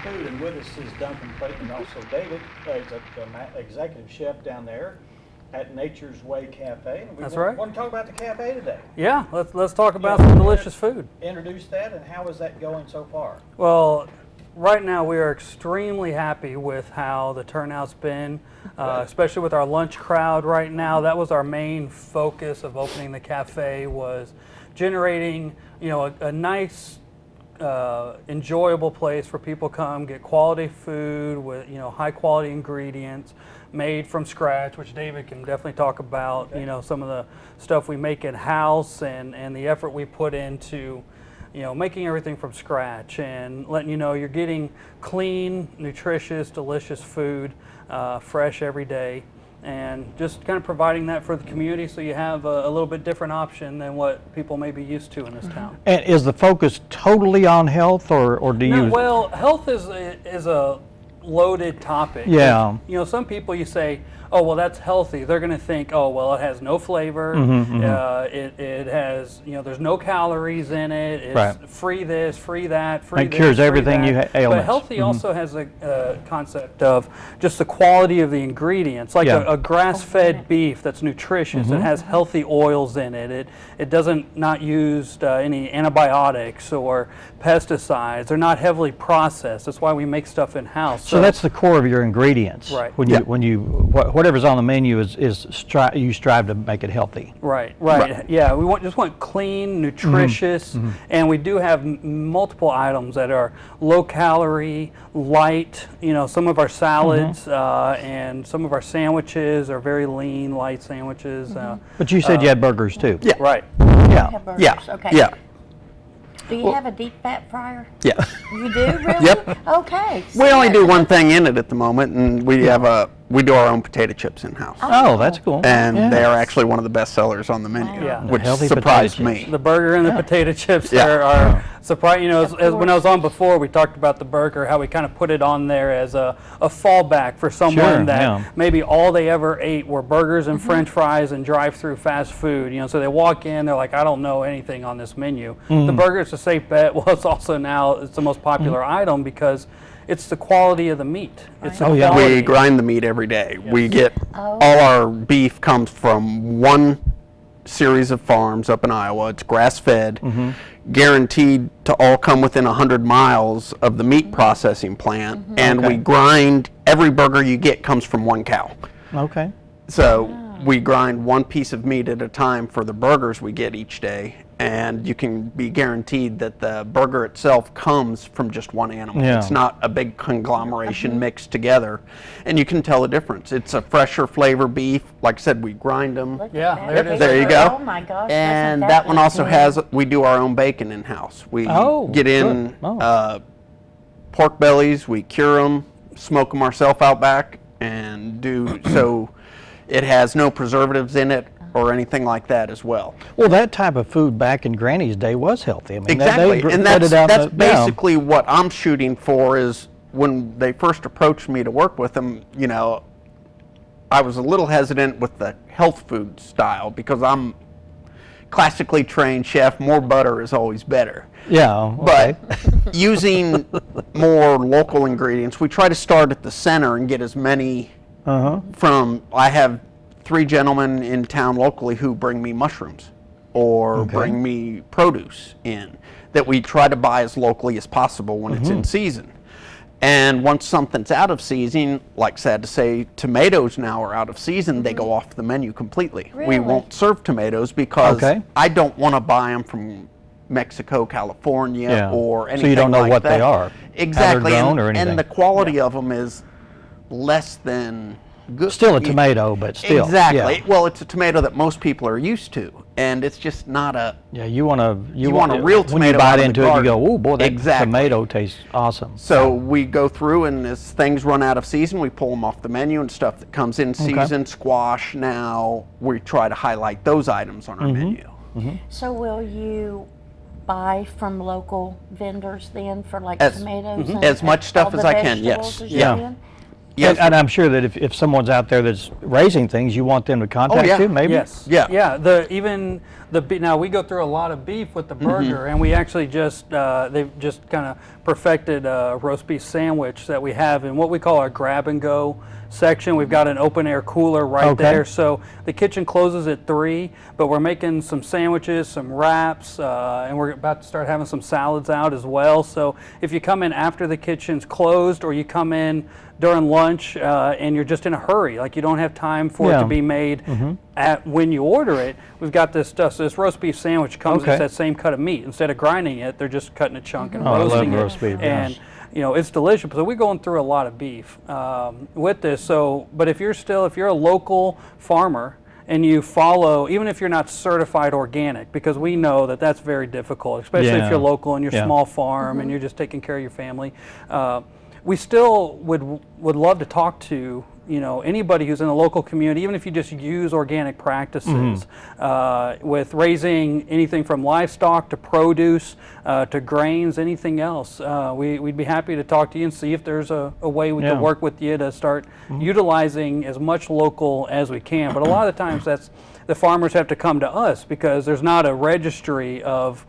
food, and with us is Duncan Clayton and also David. He's the executive chef down there at Nature's Way Cafe. And That's right. want to talk about the cafe today. Yeah, let's talk about some delicious food. Introduce that, and how is that going so far? Well, right now we are extremely happy with how the turnout's been, especially with our lunch crowd right now. That was our main focus of opening the cafe, was generating, a nice, enjoyable place for people to come get quality food with, high quality ingredients made from scratch, which David can definitely talk about. Okay. Some of the stuff we make in house and the effort we put into making everything from scratch and letting you know you're getting clean, nutritious, delicious food, fresh every day, and just kind of providing that for the community so you have a little bit different option than what people may be used to in this town. And is the focus totally on health, or do you? Well, health is a loaded topic. Yeah. Some people you say, oh, well, that's healthy. They're going to think, oh, well, it has no flavor. It has, there's no calories in it. It's Right. free this, free that, free It this, cures free everything that. you ailments. But healthy also has a concept of just the quality of the ingredients. Like Yeah. a grass-fed beef that's nutritious. It has healthy oils in it. It doesn't not use any antibiotics or pesticides. They're not heavily processed. That's why we make stuff in-house. So that's the core of your ingredients. Right. When you whatever's on the menu is you strive to make it healthy. Right. Yeah, we just want clean, nutritious, and we do have multiple items that are low calorie, light. Some of our salads and some of our sandwiches are very lean, light sandwiches. But you said you had burgers too. Yeah. Right. Yeah. Have burgers. Yeah. Okay. Yeah. Do you have a deep fat fryer? Yeah. You do, really? Yep. Okay. We only do one thing in it at the moment, and we do our own potato chips in house, Oh, that's cool. and Yeah. they are actually one of the best sellers on the menu, Yeah. which The healthy surprised potato me. chips. The burger and the potato chips Yeah. are surprising. As when I was course. on before, we talked about the burger, how we kind of put it on there as a fallback for someone Sure, that yeah. maybe all they ever ate were burgers and French fries and drive-through fast food. So they walk in, they're like, I don't know anything on this menu. The burger is a safe bet. Well, it's also now it's the most popular item because it's the quality of the meat. It's the Oh, yeah. quality. We grind the meat every day. We get Oh. all our beef comes from one series of farms up in Iowa. It's grass-fed, guaranteed to all come within 100 miles of the meat processing plant, and Okay. we grind. Every burger you get comes from one cow. Okay. So we grind one piece of meat at a time for the burgers we get each day, and you can be guaranteed that the burger itself comes from just one animal. Yeah. It's not a big conglomeration mixed together, and you can tell the difference. It's a fresher flavor beef. Like I said, we grind them. Look at Yeah, that. there it is. There you go. Oh my gosh. And doesn't that one look also good? has, we do our own bacon in house. We Oh, get in good. Oh. pork bellies, we cure them, smoke them ourselves out back, and do so. It has no preservatives in it or anything like that as well. Well, that type of food back in Granny's day was healthy. I mean, Exactly, they and put that's it out that's in the- yeah. basically what I'm shooting for. Is when they first approached me to work with them, I was a little hesitant with the health food style because I'm classically trained chef. More butter is always better. Yeah. Okay. But using more local ingredients, we try to start at the center and get as many I have 3 gentlemen in town locally who bring me mushrooms or bring me produce in that we try to buy as locally as possible when it's in season. And once something's out of season, like sad to say, tomatoes now are out of season, they go off the menu completely. We Really? won't serve tomatoes because Okay. I don't want to buy them from Mexico, California, Yeah. or So anything you don't know like what that. they are, how they're Exactly, grown or anything. and the quality of them is less than good. Still a tomato, but still. Exactly. Yeah. Well, it's a tomato that most people are used to, and it's just not a. Yeah, you want a real when tomato you bite out of the into it, you go, garden. "Oh boy, that Exactly. tomato tastes awesome." So we go through, and as things run out of season, we pull them off the menu, and stuff that comes in season, squash now, we try to highlight those items on our menu. So will you buy from local vendors then for like As- tomatoes? And As much stuff all as the I can, vegetables yes. as you Yeah. can? Yes. And I'm sure that if someone's out there that's raising things, you want them to contact yeah. you, maybe? Yes. Yeah. Yeah. Now we go through a lot of beef with the burger, and we actually they've just kind of perfected a roast beef sandwich that we have in what we call our grab and go section. We've got an open air cooler right there, so the kitchen closes at 3, but we're making some sandwiches, some wraps, and we're about to start having some salads out as well. So if you come in after the kitchen's closed, or you come in during lunch and you're just in a hurry, like you don't have time for it to be made at when you order it, we've got this stuff. So this roast beef sandwich comes with that same cut of meat. Instead of grinding it, they're just cutting a chunk and roasting it. I love roast beef. And it's delicious. So we're going through a lot of beef with this. So, but if you're a local farmer and you follow, even if you're not certified organic, because we know that that's very difficult, especially if you're local and you're small farm and you're just taking care of your family. We still would love to talk to anybody who's in the local community, even if you just use organic practices with raising anything from livestock to produce to grains, anything else. We'd be happy to talk to you and see if there's a way we can work with you to start utilizing as much local as we can. But a lot of the times the farmers have to come to us because there's not a registry of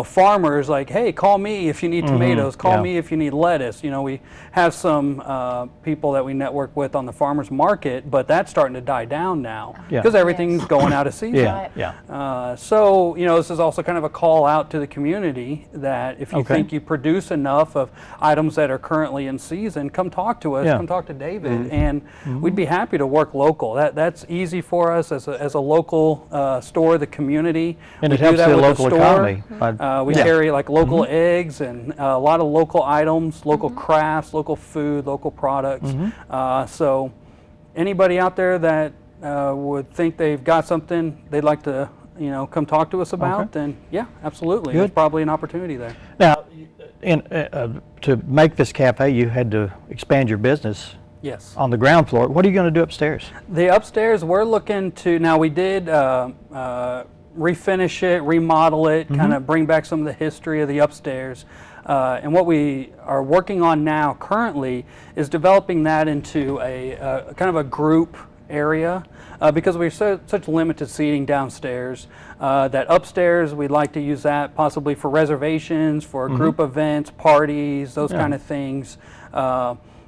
farmers like, hey, call me if you need tomatoes, call me if you need lettuce. We have some people that we network with on the farmers market, but that's starting to die down now because everything's going out of season. So, this is also kind of a call out to the community that if you think you produce enough of items that are currently in season, come talk to us, come talk to David, and we'd be happy to work local. That's easy for us as a local store, the community. And we it helps do that the with local economy. We carry like local eggs and a lot of local items, local crafts, local food, local products. So anybody out there that would think they've got something they'd like to come talk to us about, then yeah, absolutely. There's probably an opportunity there. Now, to make this cafe, you had to expand your business. Yes. On the ground floor. What are you going to do upstairs? The upstairs, we're looking to, now we did refinish it, remodel it, kind of bring back some of the history of the upstairs. And what we are working on now currently is developing that into a kind of a group area because we're such limited seating downstairs that upstairs we'd like to use that possibly for reservations, for group events, parties, those kind of things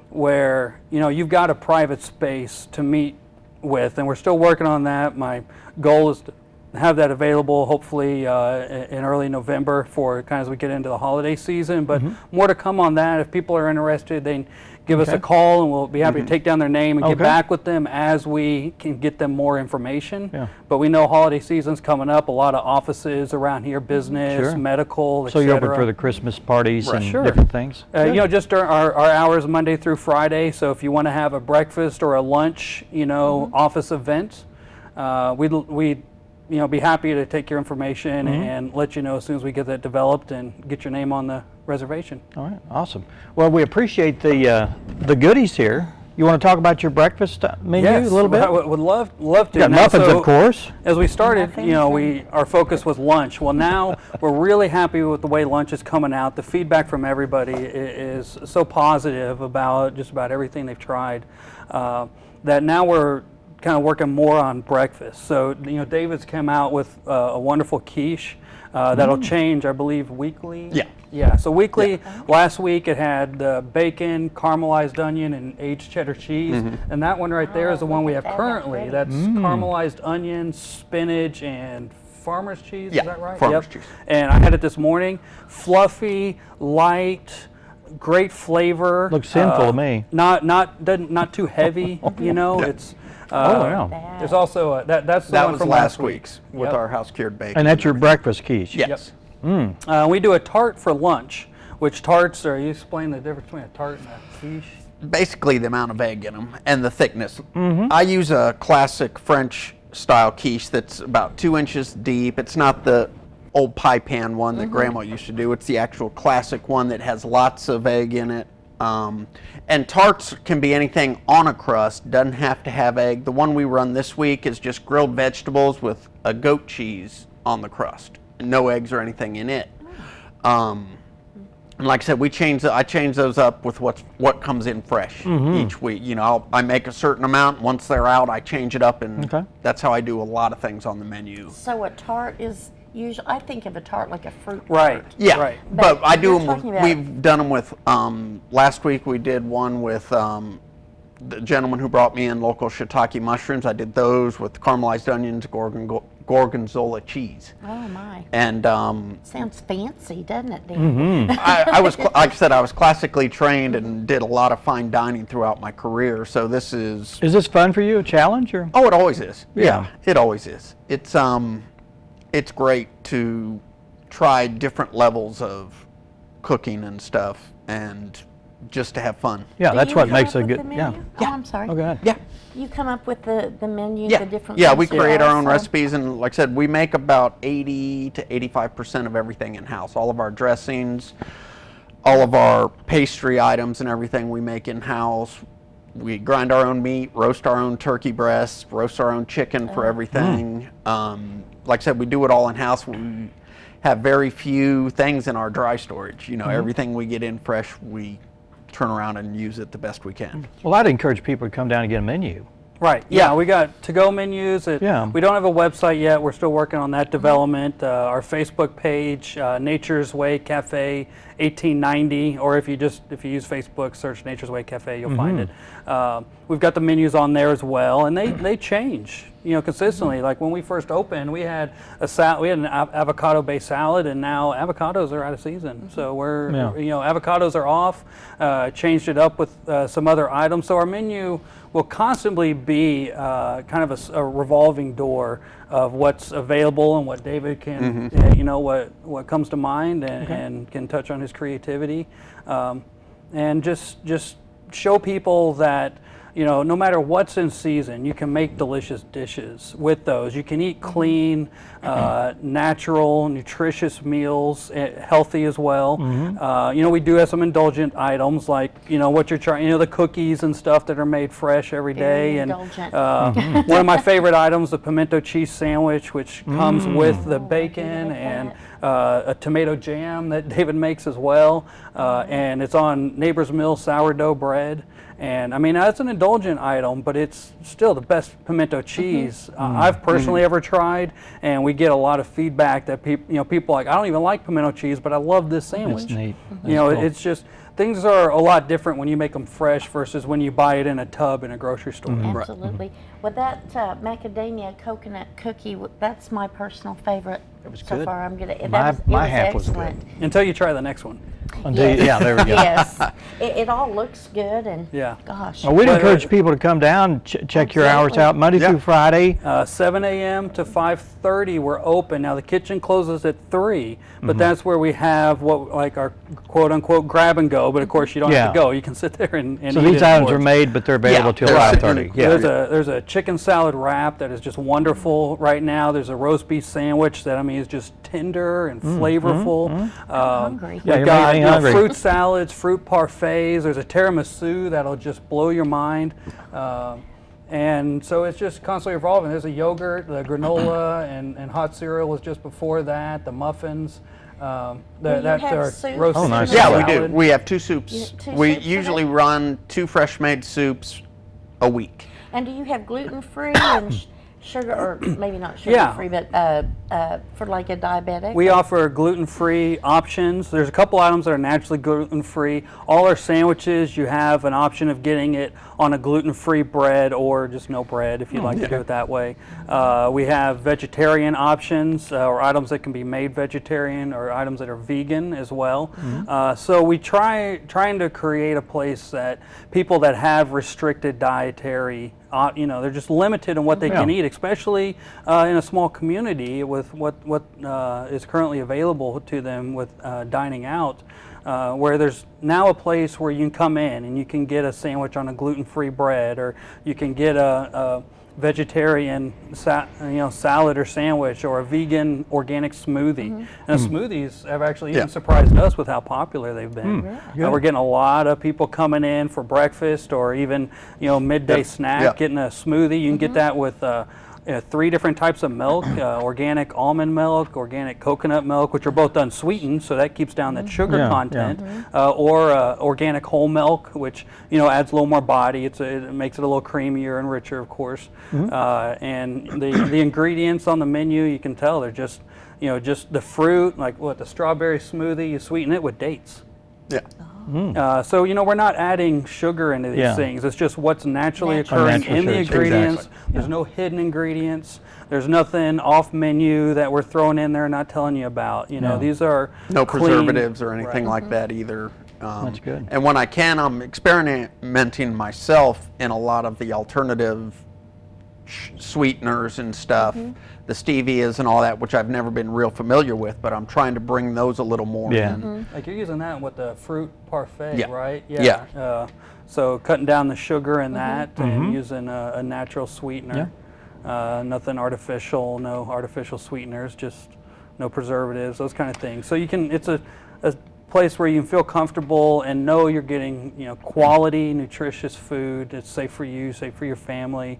where you've got a private space to meet with, and we're still working on that. My goal is to have that available hopefully in early November for kind of as we get into the holiday season, but more to come on that. If people are interested, they can give us a call and we'll be happy to take down their name and get back with them as we can get them more information. But we know holiday season's coming up, a lot of offices around here, business, medical, So you're open for the Christmas parties and Sure. different things? Just during our hours Monday through Friday, so if you want to have a breakfast or a lunch, office event, we'd be happy to take your information and let you know as soon as we get that developed and get your name on the reservation. All right, awesome. Well, we appreciate the goodies here. You want to talk about your breakfast menu a little bit? I would love to. You got muffins, of course. As we started, our focus was lunch. Well, now we're really happy with the way lunch is coming out. The feedback from everybody is so positive about just about everything they've tried that now we're kind of working more on breakfast. So, David's come out with a wonderful quiche that'll change, I believe, weekly. Yeah, so weekly. Last week it had bacon, caramelized onion, and aged cheddar cheese. And that one right there is the one we have currently. That's caramelized onion, spinach, and farmer's cheese. Is that right? Farmer's cheese. And I had it this morning. Fluffy, light, great flavor. Looks sinful to me. Not too heavy. It's. There's also that's the that one was from last week's with Yep. our house cured bacon. And that's your breakfast quiche? Yes. We do a tart for lunch, which tarts are, you explain the difference between a tart and a quiche? Basically the amount of egg in them and the thickness. I use a classic French style quiche that's about 2 inches deep. It's not the old pie pan one that Grandma used to do. It's the actual classic one that has lots of egg in it. And tarts can be anything on a crust, doesn't have to have egg. The one we run this week is just grilled vegetables with a goat cheese on the crust. No eggs or anything in it. And like I said, I change those up with what comes in fresh each week. You know, I make a certain amount. Once they're out, I change it up, and that's how I do a lot of things on the menu. So a tart is usually, I think of a tart like a fruit Right. tart. Yeah, Right. but I do you're them. talking about- We've done them with. Last week we did one with the gentleman who brought me in local shiitake mushrooms. I did those with caramelized onions, gorgonzola cheese. Oh my. And Sounds fancy, doesn't it, Dan? I was, like I said, I was classically trained and did a lot of fine dining throughout my career. So this is. Is this fun for you? A challenge or? Oh, it always is. Yeah. Yeah, it always is. It's great to try different levels of cooking and stuff, and just to have fun. Yeah, Do that's you what come makes up a with good. the Yeah. menu? Oh, I'm sorry. Oh, go ahead. Yeah. You come up with the menu, Yeah, the different yeah, we things create our own also? recipes, and like I said, we make about 80 to 85% of everything in-house. All of our dressings, all of our pastry items and everything we make in-house. We grind our own meat, roast our own turkey breasts, roast our own chicken for everything. Like I said, we do it all in-house. We have very few things in our dry storage. You know, everything we get in fresh, we turn around and use it the best we can. Well, I'd encourage people to come down and get a menu. Right. Yeah, we got to-go menus. Yeah. We don't have a website yet. We're still working on that development. Our Facebook page, Nature's Way Cafe 1890, or if you use Facebook, search Nature's Way Cafe, you'll find it. We've got the menus on there as well, and they change, consistently. Like when we first opened, we had an avocado-based salad, and now avocados are out of season. So avocados are off. Changed it up with some other items. So our menu will constantly be kind of a revolving door of what's available and what David can, what comes to mind, and can touch on his creativity, and just show people that no matter what's in season, you can make delicious dishes with those. You can eat clean, natural, nutritious meals, healthy as well. We do have some indulgent items like, what you're trying, the cookies and stuff that are made fresh every day. Very And indulgent. one of my favorite items, the pimento cheese sandwich, which comes with the bacon and a tomato jam that David makes as well. And it's on Neighbor's Mill sourdough bread. And I mean, that's an indulgent item, but it's still the best pimento cheese I've personally ever tried. And we get a lot of feedback that people like, I don't even like pimento cheese, but I love this sandwich. That's neat. Cool. It's just, things are a lot different when you make them fresh versus when you buy it in a tub in a grocery store. Absolutely. Well, that macadamia coconut cookie, that's my personal favorite was so good. far. I'm gonna. My half was excellent. Until you try the next one. Yeah, there we go. Yes, it all looks good, and Yeah. gosh. Well, we'd encourage people to come down, check your hours Absolutely. out, Monday through Friday. 7 a.m. to 5:30 we're open. Now the kitchen closes at 3, but that's where we have our quote unquote grab and go. But of course you don't have to go. You can sit there and So eat these it items are afterwards. made, but they're available till they're 5:30. Yeah. There's a chicken salad wrap that is just wonderful right now. There's a roast beef sandwich that is just tender and flavorful. I'm hungry. Yeah, We've you're making got me hungry. fruit salads, fruit parfaits. There's a tiramisu that'll just blow your mind. And so it's just constantly evolving. There's a yogurt, the granola, and hot cereal was just before that. The muffins. you have soups roast in nice. there? Yeah, we salad. do. We have 2 soups. Two We soups a usually day? run 2 fresh-made soups a week. And do you have gluten-free and sugar, or maybe not sugar-free, but for like a diabetic? We offer gluten-free options. There's a couple items that are naturally gluten-free. All our sandwiches, you have an option of getting it on a gluten-free bread or just no bread if you'd like to do it that way. We have vegetarian options or items that can be made vegetarian or items that are vegan as well. So we trying to create a place that people that have restricted dietary, they're just limited in what they can eat, especially in a small community with what is currently available to them with dining out. Where there's now a place where you can come in and you can get a sandwich on a gluten-free bread, or you can get a vegetarian salad or sandwich, or a vegan organic smoothie. And smoothies have actually even surprised us with how popular they've been. We're getting a lot of people coming in for breakfast or even midday snack, getting a smoothie. You can get that with 3 different types of milk, organic almond milk, organic coconut milk, which are both unsweetened, so that keeps down that sugar Yeah, content, or organic whole milk, which adds a little more body. It makes it a little creamier and richer, of course. And the ingredients on the menu, you can tell they're just just the fruit, like the strawberry smoothie, you sweeten it with dates. Yeah. So we're not adding sugar into these things. It's just what's naturally occurring Natural in the sugar. ingredients. Exactly. There's no hidden ingredients. There's nothing off menu that we're throwing in there and not telling you about. These are No clean. preservatives or anything like that either. That's good. And when I can, I'm experimenting myself in a lot of the alternative sweeteners and stuff, the stevias and all that, which I've never been real familiar with, but I'm trying to bring those a little more in. Like you're using that with the fruit parfait, Yeah. right? Yeah. So cutting down the sugar in that and using a natural sweetener. Nothing artificial, no artificial sweeteners, just no preservatives, those kind of things. So it's a place where you can feel comfortable and know you're getting quality, nutritious food. It's safe for you, safe for your family,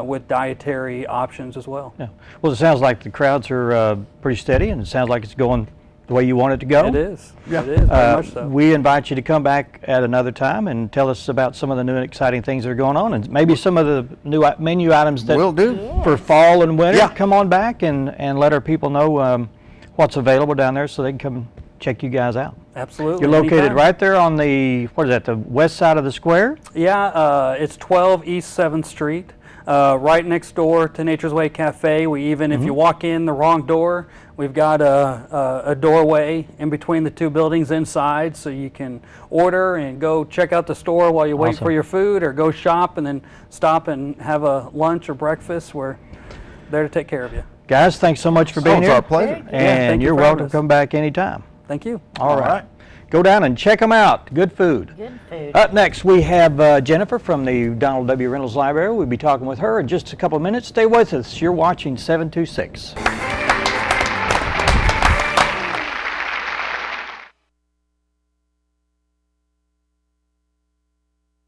with dietary options as well. Yeah. Well, it sounds like the crowds are pretty steady, and it sounds like it's going the way you want it to go. It is. Yeah. It is very much so. We invite you to come back at another time and tell us about some of the new and exciting things that are going on, and maybe some of the new menu items that Will do. for fall and winter. Yeah. Come on back and let our people know what's available down there, so they can come check you guys out. Absolutely. You're located anytime. right there on the the west side of the square. Yeah, it's 12 East 7th Street, right next door to Nature's Way Cafe. We even, if you walk in the wrong door, we've got a doorway in between the 2 buildings inside, so you can order and go check out the store while you wait Awesome. for your food, or go shop and then stop and have a lunch or breakfast. We're there to take care of you. Guys, thanks so much for being it's here. our pleasure. thank And you you're for welcome having to us. come back anytime. Thank you. All right. Go down and check them out. Good food. Good food. Up next, we have Jennifer from the Donald W. Reynolds Library. We'll be talking with her in just a couple of minutes. Stay with us. You're watching 726.